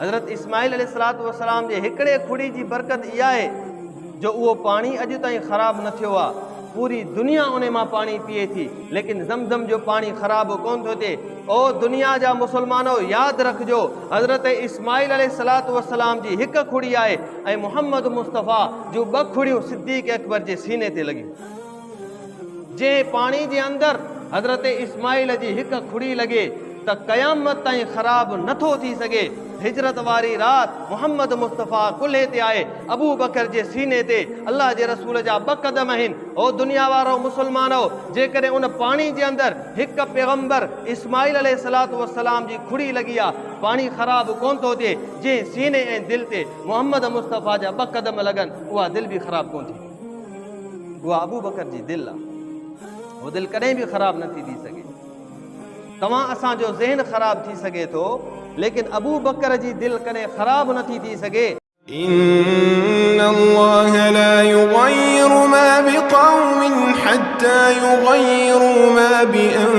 हज़रत इस्माइल अलैहिस्सलातु वस्सलाम जे हिकिड़े खुड़ी जी बरकत इहा आहे जो उहो पाणी अॼु ताईं ख़राब न थियो आहे। पूरी दुनिया उन मां पाणी पिए थी, लेकिन ज़मज़म जो पाणी ख़राब कोन थो थिए। ओ दुनिया जा मुसलमानो, यादि रखिजो, हज़रत इस्माइल अलैहिस्सलातु वस्सलाम जी हिकु खुड़ी आहे ऐं मुहम्मद मुस्तफ़ा जूं ॿ खुड़ियूं सिद्दीक़ अकबर जे सीने ते लॻियूं। जंहिं पाणी जे अंदरि हज़रत इस्माइल जी हिकु खुड़ी लॻे त क़यामत ताईं ख़राब नथो थी सघे। हिजरत वारी राति मुहम्मद मुस्तफ़ा कुल्हे ते आहे, अबू बकर जे सीने ते अल्लाह जे रसूल जा 2 क़दम आहिनि। ओ दुनिया वारो मुसलमानो, जेकॾहिं उन पाणी जे अंदरि हिकु पैगंबर इस्माइल अलैहिस्सलातु वस्सलाम जी खुड़ी लॻी आहे, पाणी ख़राब कोन थो थिए। जंहिं सीने ऐं दिलि ते मुहम्मद मुस्तफ़ा जा 2 क़दम लॻनि, उहा दिलि बि ख़राब कोन थी। उहा अबू बकर जी दिलि आहे, उहा दिलि कॾहिं बि ख़राब नथी थी सघे। तव्हां असांजो ज़हन ख़राब थी सघे थो, लेकिन अबू बकर जी दिलि कॾहिं ख़राब नथी थी सघे। إن الله لا يغير ما بقوم حتى يغيروا ما بأنفسهم